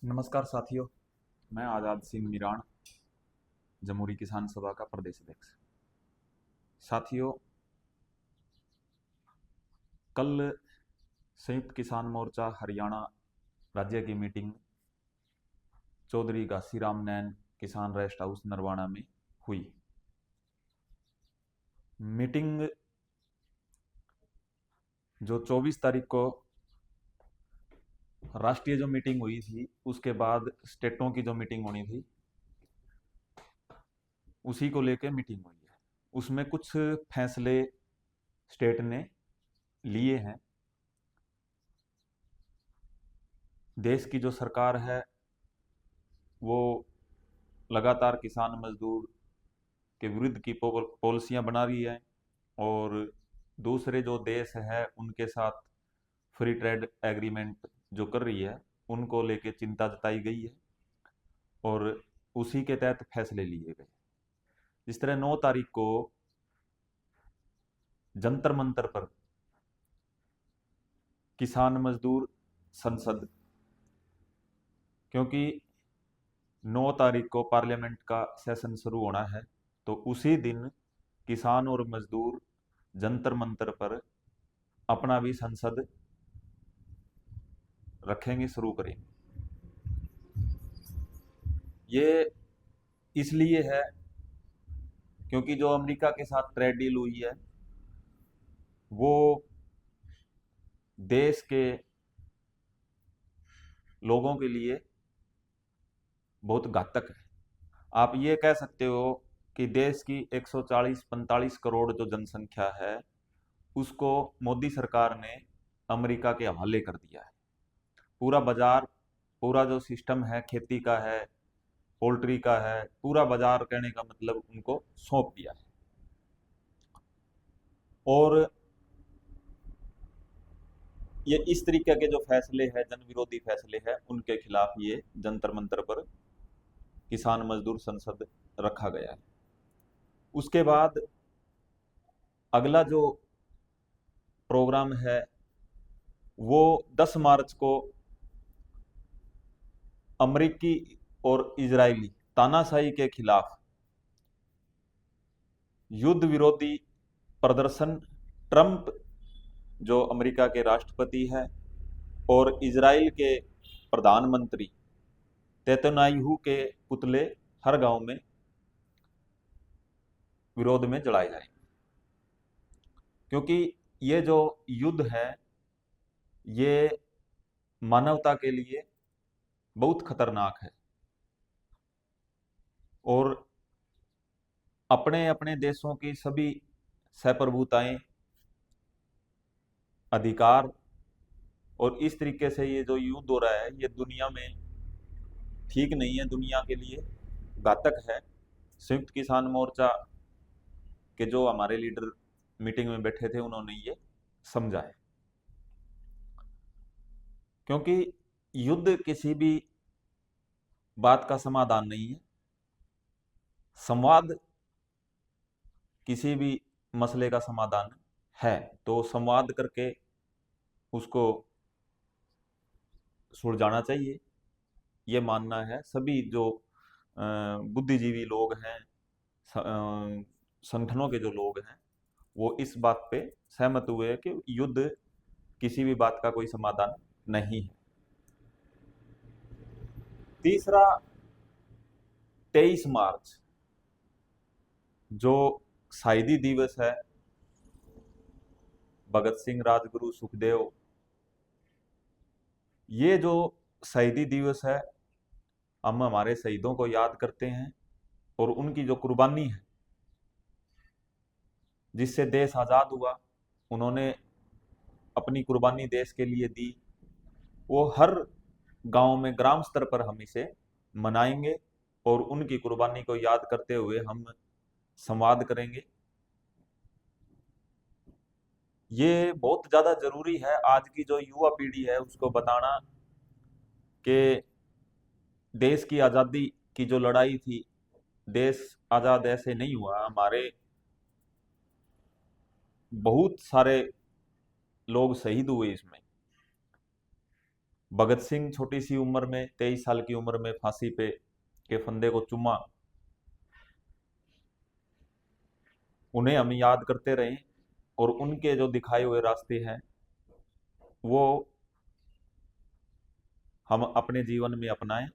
नमस्कार साथियों। मैं आज़ाद सिंह मीराण, जमहूरी किसान सभा का प्रदेश अध्यक्ष। साथियों, कल संयुक्त किसान मोर्चा हरियाणा राज्य की मीटिंग चौधरी घासीराम नैन किसान रेस्ट हाउस नरवाना में हुई। मीटिंग जो 24 तारीख को राष्ट्रीय जो मीटिंग हुई थी, उसके बाद स्टेटों की जो मीटिंग होनी थी, उसी को लेकर मीटिंग हुई है। उसमें कुछ फैसले स्टेट ने लिए हैं। देश की जो सरकार है वो लगातार किसान मजदूर के विरुद्ध की पॉलिसियां बना रही है, और दूसरे जो देश है उनके साथ फ्री ट्रेड एग्रीमेंट जो कर रही है उनको लेके चिंता जताई गई है, और उसी के तहत फैसले लिए गए। जिस तरह 9 तारीख को जंतर मंतर पर किसान मजदूर संसद, क्योंकि 9 तारीख को पार्लियामेंट का सेशन शुरू होना है, तो उसी दिन किसान और मजदूर जंतर मंतर पर अपना भी संसद रखेंगे, शुरू करेंगे। ये इसलिए है क्योंकि जो अमेरिका के साथ ट्रेड डील हुई है वो देश के लोगों के लिए बहुत घातक है। आप ये कह सकते हो कि देश की 140-45 करोड़ जो जनसंख्या है उसको मोदी सरकार ने अमेरिका के हवाले कर दिया है। पूरा बाजार, पूरा जो सिस्टम है खेती का है, पोल्ट्री का है, पूरा बाजार कहने का मतलब उनको सौंप दिया है। और ये इस तरीके के जो फैसले हैं, जन विरोधी फैसले हैं, उनके खिलाफ ये जंतर मंतर पर किसान मजदूर संसद रखा गया है। उसके बाद अगला जो प्रोग्राम है वो 10 मार्च को अमेरिकी और इजरायली तानाशाही के खिलाफ युद्ध विरोधी प्रदर्शन, ट्रंप जो अमेरिका के राष्ट्रपति है और इजराइल के प्रधानमंत्री नेतन्याहू के पुतले हर गांव में विरोध में जलाए जाएंगे। क्योंकि ये जो युद्ध है ये मानवता के लिए बहुत खतरनाक है, और अपने अपने देशों की सभी सहप्रभुताएं, अधिकार, और इस तरीके से ये जो युद्ध हो रहा है ये दुनिया में ठीक नहीं है, दुनिया के लिए घातक है। संयुक्त किसान मोर्चा के जो हमारे लीडर मीटिंग में बैठे थे उन्होंने ये समझा है। क्योंकि युद्ध किसी भी बात का समाधान नहीं है, संवाद किसी भी मसले का समाधान है। तो संवाद करके उसको सुलझाना चाहिए, ये मानना है सभी जो बुद्धिजीवी लोग हैं, संगठनों के जो लोग हैं, वो इस बात पे सहमत हुए कि युद्ध किसी भी बात का कोई समाधान नहीं है। तीसरा, 23 मार्च जो शहीदी दिवस है, भगत सिंह, राजगुरु, सुखदेव, ये जो शहीदी दिवस है हम हमारे शहीदों को याद करते हैं, और उनकी जो कुर्बानी है जिससे देश आज़ाद हुआ, उन्होंने अपनी कुर्बानी देश के लिए दी, वो हर गांव में ग्राम स्तर पर हम इसे मनाएंगे, और उनकी कुर्बानी को याद करते हुए हम संवाद करेंगे। ये बहुत ज़्यादा जरूरी है आज की जो युवा पीढ़ी है उसको बताना कि देश की आज़ादी की जो लड़ाई थी, देश आज़ाद ऐसे नहीं हुआ, हमारे बहुत सारे लोग शहीद हुए इसमें। भगत सिंह छोटी सी उम्र में 23 साल की उम्र में फांसी पे के फंदे को चूमा, उन्हें हम याद करते रहें और उनके जो दिखाए हुए रास्ते हैं वो हम अपने जीवन में अपनाएं,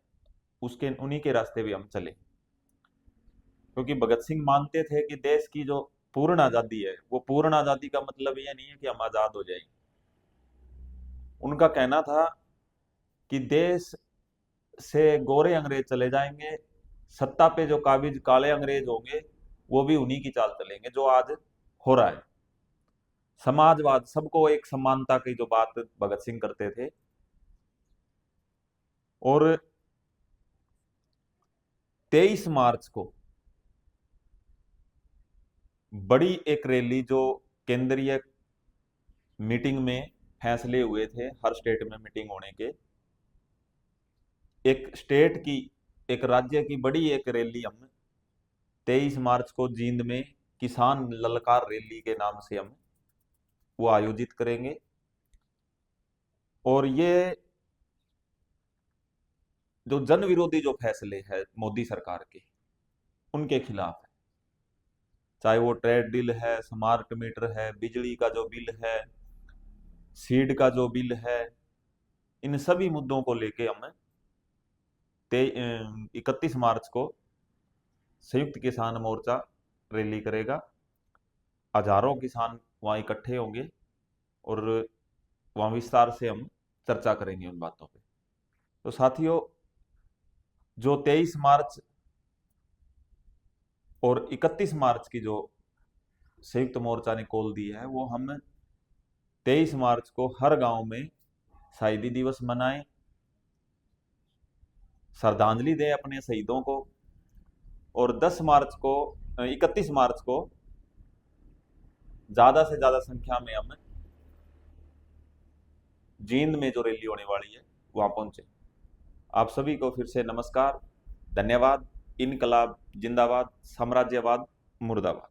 उसके उन्हीं के रास्ते पे हम चलें। क्योंकि भगत सिंह मानते थे कि देश की जो पूर्ण आजादी है, वो पूर्ण आजादी का मतलब ये नहीं है कि हम आजाद हो जाएं। उनका कहना था कि देश से गोरे अंग्रेज चले जाएंगे, सत्ता पे जो काबिज काले अंग्रेज होंगे वो भी उन्हीं की चाल चलेंगे जो आज हो रहा है। समाजवाद, सबको एक समानता की जो बात भगत सिंह करते थे। और 23 मार्च को बड़ी एक रैली जो केंद्रीय मीटिंग में फैसले हुए थे, हर स्टेट में मीटिंग होने के, एक स्टेट की, एक राज्य की बड़ी एक रैली हम 23 मार्च को जींद में किसान ललकार रैली के नाम से हम वो आयोजित करेंगे। और ये जो जन विरोधी जो फैसले हैं मोदी सरकार के, उनके खिलाफ है। चाहे वो ट्रेड डील है, स्मार्ट मीटर है, बिजली का जो बिल है, सीड का जो बिल है, इन सभी मुद्दों को लेके हम 31 मार्च को संयुक्त किसान मोर्चा रैली करेगा। हजारों किसान वहां इकट्ठे होंगे और वहां विस्तार से हम चर्चा करेंगे उन बातों पे। तो साथियों, जो 23 मार्च और 31 मार्च की जो संयुक्त मोर्चा ने कॉल दी है, वो हम 23 मार्च को हर गांव में शहीदी दिवस मनाएं, श्रद्धांजलि दें अपने शहीदों को। और 10 मार्च को 31 मार्च को ज्यादा से ज्यादा संख्या में हम जींद में जो रैली होने वाली है वहां पहुंचे। आप सभी को फिर से नमस्कार, धन्यवाद। इनकलाब जिंदाबाद, साम्राज्यवाद मुर्दाबाद।